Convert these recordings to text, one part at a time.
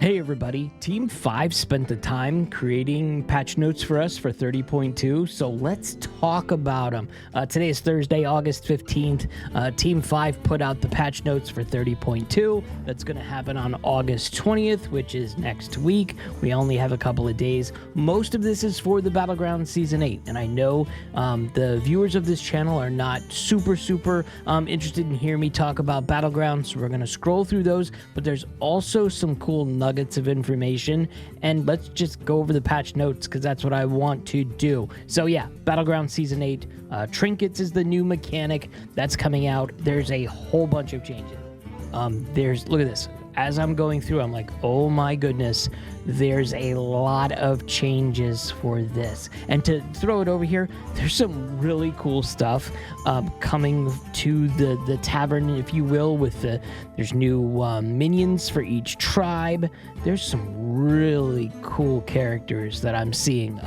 Hey everybody, Team 5 spent the time creating patch notes for us for 30.2, so let's talk about them. Today is Thursday, August 15th. Team 5 put out the patch notes for 30.2. That's going to happen on August 20th, which is next week. We only have a couple of days. Most of this is for the Battleground Season 8, and I know the viewers of this channel are not super interested in hearing me talk about Battlegrounds, so we're going to scroll through those, but there's also some cool nuggets of information, and let's just go over the patch notes because that's what I want to do. So yeah, Battleground Season 8, Trinkets is the new mechanic that's coming out. There's a whole bunch of changes. Look at this. As I'm going through, I'm like, oh my goodness, there's a lot of changes for this. And to throw it over here, there's some really cool stuff coming to the tavern, if you will, there's new minions for each tribe. There's some really cool characters that I'm seeing.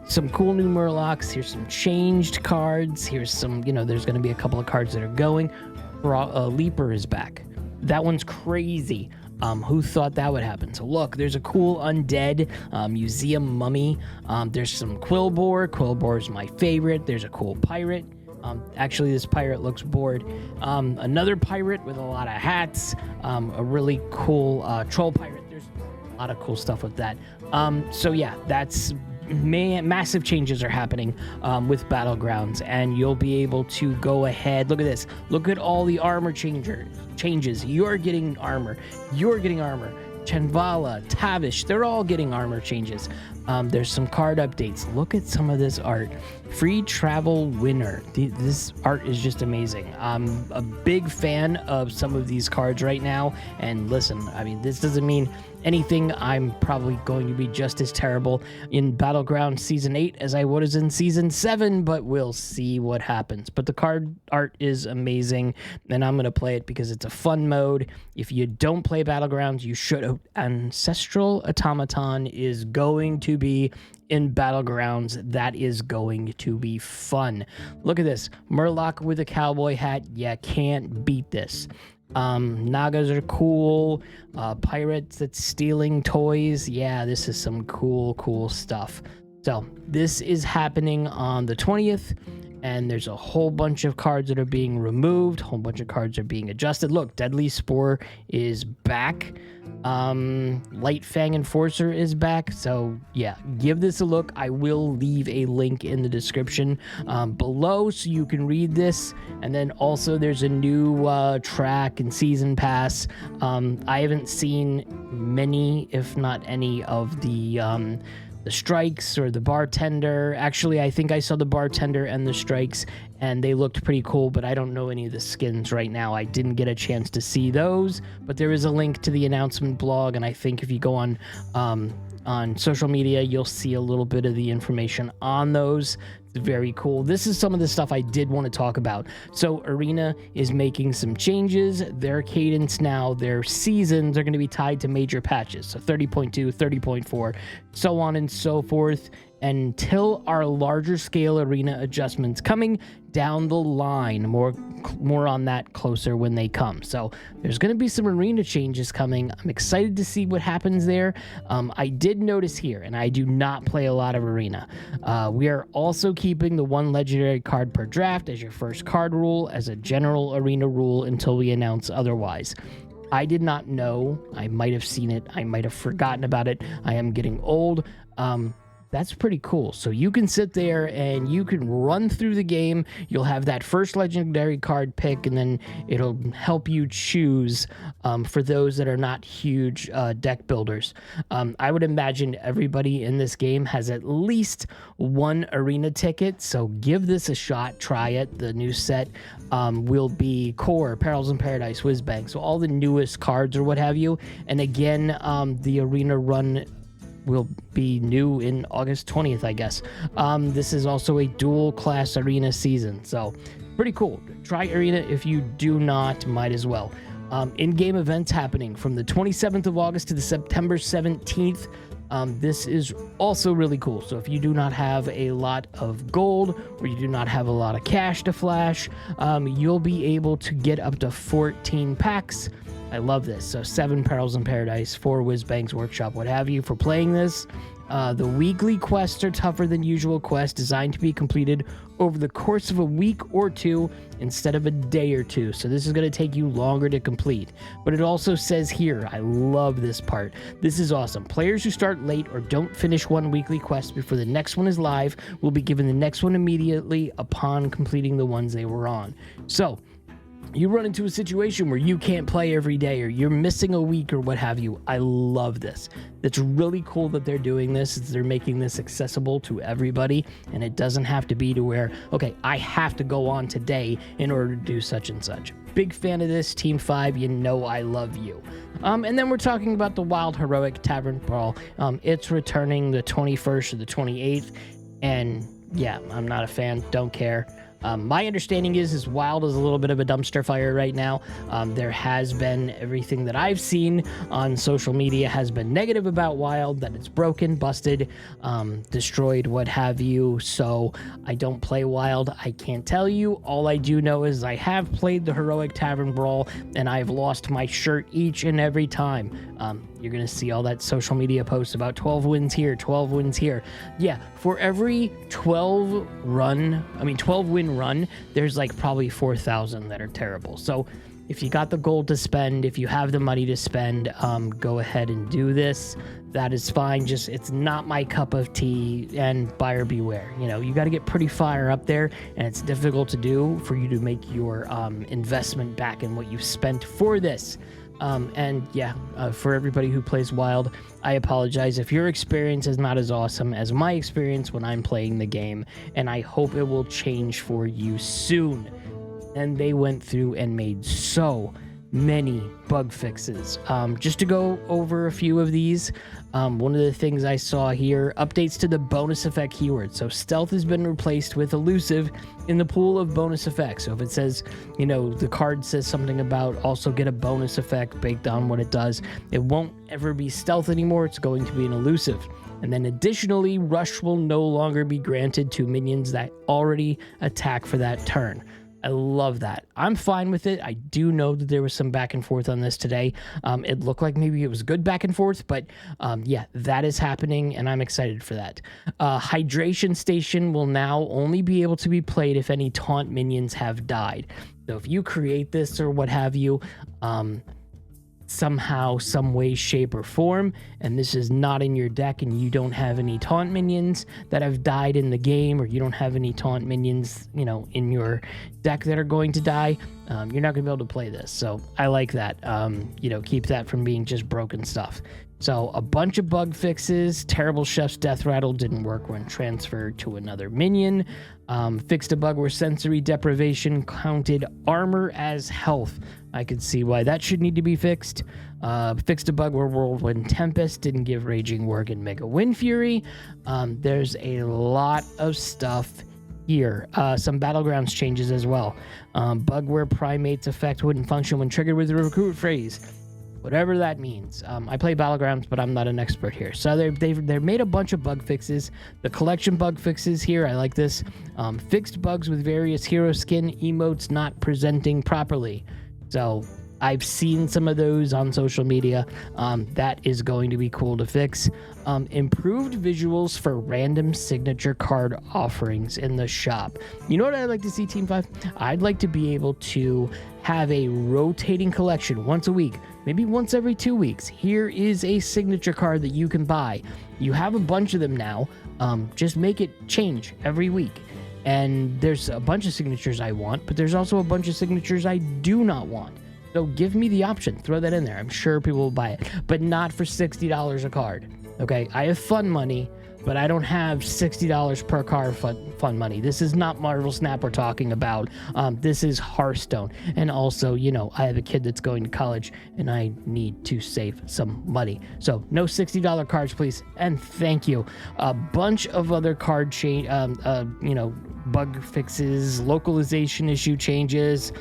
Some cool new Murlocs. Here's some changed cards. Here's some, there's going to be a couple of cards that are going. Leaper is back. That one's crazy. Who thought that would happen? So look, there's a cool undead museum mummy. There's some Quillbore. Quillbore is my favorite. There's a cool pirate. Actually, this pirate looks bored. Another pirate with a lot of hats. A really cool troll pirate. There's a lot of cool stuff with that. So yeah, that's massive changes are happening with Battlegrounds, and you'll be able to go ahead. Look at this. Look at all the armor changes. You're getting armor. Chenvala, Tavish, they're all getting armor changes. There's some card updates. Look at some of this art. Free travel winner. This art is just amazing. I'm a big fan of some of these cards right now. And listen, I mean, this doesn't mean anything. I'm probably going to be just as terrible in Battleground Season 8 as I was in Season 7, but we'll see what happens. But the card art is amazing, and I'm going to play it because it's a fun mode. If you don't play Battlegrounds, you should. Ancestral Automaton is going to be in Battlegrounds. That is going to be fun. Look at this. Murloc with a cowboy hat. You can't beat this. Nagas are cool. Pirates that's stealing toys. Yeah, this is some cool stuff. So this is happening on the 20th, and there's a whole bunch of cards that are being removed. A whole bunch of cards are being adjusted. Look, Deadly Spore is back. Light Fang Enforcer is back. So yeah, give this a look. I will leave a link in the description below so you can read this. And then also there's a new track and season pass. I haven't seen many, if not any, of the strikes or the bartender. Actually, I think I saw the bartender and the strikes, and they looked pretty cool, but I don't know any of the skins right now. I didn't get a chance to see those, but there is a link to the announcement blog, and I think if you go on social media, you'll see a little bit of the information on those. It's very cool. This is some of the stuff I did want to talk about. So Arena is making some changes. Their cadence now, their seasons are going to be tied to major patches. So 30.2, 30.4, so on and so forth, until our larger scale Arena adjustments coming down the line. More on that closer when they come. So there's going to be some Arena changes coming. I'm excited to see what happens there. I did notice here, and I do not play a lot of Arena, we are also keeping the 1 legendary card per draft as your first card rule as a general Arena rule until we announce otherwise. I did not know. I might have seen it. I might have forgotten about it. I am getting old. That's pretty cool. So you can sit there and you can run through the game. You'll have that first legendary card pick, and then it'll help you choose for those that are not huge deck builders. I would imagine everybody in this game has at least one Arena ticket, so give this a shot. Try it. The new set will be Core, Perils in Paradise, Whizbang, so all the newest cards or what have you. And again, the Arena run will be new in August 20th, I guess. This is also a dual class Arena season, so pretty cool. Try Arena if you do not, might as well. In-game events happening from the 27th of August to the September 17th. This is also really cool. So if you do not have a lot of gold or you do not have a lot of cash to flash, you'll be able to get up to 14 packs I love this. So 7 Perils in Paradise, 4 Whizbangs Workshop, what have you, for playing this. The weekly quests are tougher than usual quests, designed to be completed over the course of a week or 2 instead of a day or 2. So this is going to take you longer to complete. But it also says here, I love this part. This is awesome. Players who start late or don't finish one weekly quest before the next one is live will be given the next one immediately upon completing the ones they were on. So you run into a situation where you can't play every day, or you're missing a week or what have you. I love this. It's really cool that they're doing this. They're making this accessible to everybody, and it doesn't have to be to where, okay, I have to go on today in order to do such and such. Big fan of this, Team 5. You know I love you. And then we're talking about the Wild Heroic Tavern Brawl. It's returning the 21st or the 28th, and yeah, I'm not a fan. Don't care. My understanding is Wild is a little bit of a dumpster fire right now. There has been, everything that I've seen on social media has been negative about Wild, that it's broken, busted, destroyed, what have you. So I don't play Wild. I can't tell you. All I do know is I have played the Heroic Tavern Brawl, and I've lost my shirt each and every time. You're going to see all that social media posts about 12 wins here, 12 wins here. Yeah, for every 12 win run, there's like probably 4,000 that are terrible. So if you got the gold to spend, if you have the money to spend, go ahead and do this. That is fine. Just, it's not my cup of tea, and buyer beware. You know, you got to get pretty far up there, and it's difficult to do for you to make your investment back in what you've spent for this. For everybody who plays Wild, I apologize if your experience is not as awesome as my experience when I'm playing the game, and I hope it will change for you soon. And they went through and made so many bug fixes. Just to go over a few of these, one of the things I saw here, updates to the bonus effect keyword. So stealth has been replaced with elusive in the pool of bonus effects. So if it says, you know, the card says something about also get a bonus effect baked on what it does, it won't ever be stealth anymore. It's going to be an elusive. And then additionally, rush will no longer be granted to minions that already attack for that turn. I love that. I'm fine with it. I do know that there was some back and forth on this today. It looked like maybe it was good back and forth, but yeah, that is happening, and I'm excited for that. Hydration Station will now only be able to be played if any taunt minions have died. So if you create this or what have you, somehow, some way, shape, or form, and this is not in your deck, and you don't have any taunt minions that have died in the game, or you don't have any taunt minions, you know, in your deck that are going to die, you're not going to be able to play this. So I like that. You know, keep that from being just broken stuff. So a bunch of bug fixes. Terrible Chef's Death Rattle didn't work when transferred to another minion. Fixed a bug where sensory deprivation counted armor as health. I could see why that should need to be fixed. Fixed a bug where Whirlwind Tempest didn't give Raging Work and Mega Wind Fury. There's a lot of stuff here. Some Battlegrounds changes as well. Bug where Primate's effect wouldn't function when triggered with the recruit phrase. Whatever that means. I play Battlegrounds, but I'm not an expert here. So they've made a bunch of bug fixes. The collection bug fixes here, I like this. Fixed bugs with various hero skin emotes not presenting properly. So I've seen some of those on social media. That is going to be cool to fix. Improved visuals for random signature card offerings in the shop. You know what I'd like to see, Team 5? I'd like to be able to have a rotating collection once a week, maybe once every 2 weeks. Here is a signature card that you can buy. You have a bunch of them now. Just make it change every week. And there's a bunch of signatures I want, but there's also a bunch of signatures I do not want. So give me the option. Throw that in there. I'm sure people will buy it, but not for $60 a card. Okay, I have fun money, but I don't have $60 per card fun money. This is not Marvel Snap we're talking about. This is Hearthstone. And also, you know, I have a kid that's going to college, and I need to save some money. So no $60 cards, please, and thank you. A bunch of other card bug fixes, localization issue changes,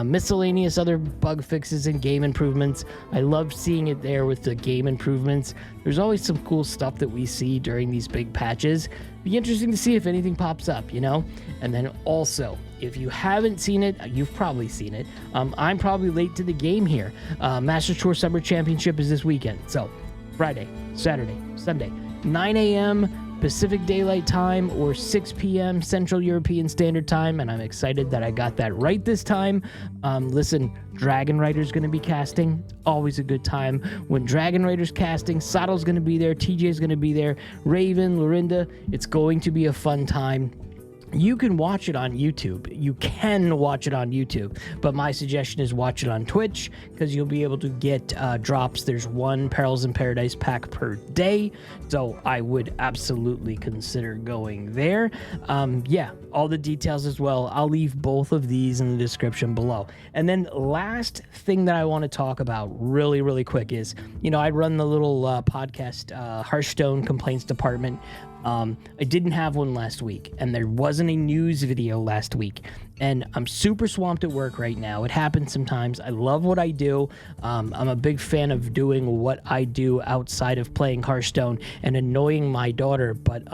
miscellaneous other bug fixes and game improvements. I love seeing it there with the game improvements. There's always some cool stuff that we see during these big patches. Be interesting to see if anything pops up, you know? And then also, if you haven't seen it, you've probably seen it. I'm probably late to the game here. Master Tour Summer Championship is this weekend. So Friday, Saturday, Sunday, 9 a.m. Pacific Daylight Time or 6 p.m. Central European Standard Time, and I'm excited that I got that right this time. Listen, Dragon Rider's going to be casting. Always a good time. When Dragon Rider's casting, Saddle's going to be there, TJ's going to be there, Raven, Lorinda. It's going to be a fun time. You can watch it on YouTube. You can watch it on YouTube, but my suggestion is watch it on Twitch because you'll be able to get drops. There's one Perils in Paradise pack per day, so I would absolutely consider going there. Yeah, all the details as well. I'll leave both of these in the description below. And then last thing that I want to talk about really, really quick is, you know, I run the little podcast Hearthstone Complaints Department. I didn't have one last week, and there wasn't a news video last week, and I'm super swamped at work right now. It happens sometimes. I love what I do. I'm a big fan of doing what I do outside of playing Hearthstone and annoying my daughter, but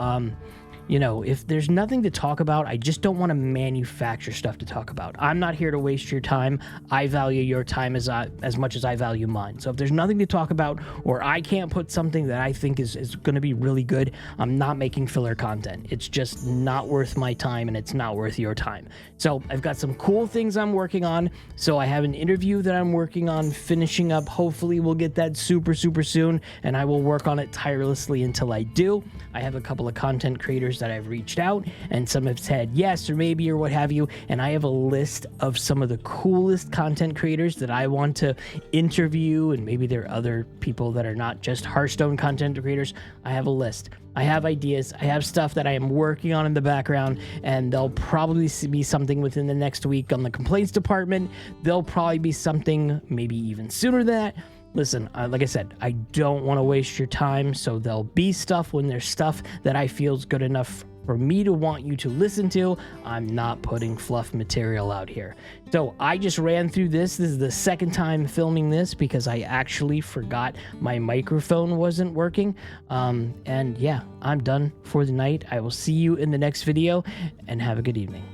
you know, if there's nothing to talk about, I just don't want to manufacture stuff to talk about. I'm not here to waste your time. I value your time as much as I value mine. So if there's nothing to talk about, or I can't put something that I think is going to be really good, I'm not making filler content. It's just not worth my time, and it's not worth your time. So I've got some cool things I'm working on. So I have an interview that I'm working on finishing up. Hopefully we'll get that super soon, and I will work on it tirelessly until I do. I have a couple of content creators that I've reached out, and some have said yes or maybe or what have you, and I have a list of some of the coolest content creators that I want to interview, and maybe there are other people that are not just Hearthstone content creators. I have a list. I have ideas. I have stuff that I am working on in the background, and there'll probably be something within the next week on the complaints department. There'll probably be something maybe even sooner than that. Listen, like I said, I don't want to waste your time, so there'll be stuff when there's stuff that I feel is good enough for me to want you to listen to. I'm not putting fluff material out here. So I just ran through this. This is the second time filming this because I actually forgot my microphone wasn't working. And yeah, I'm done for the night. I will see you in the next video, and have a good evening.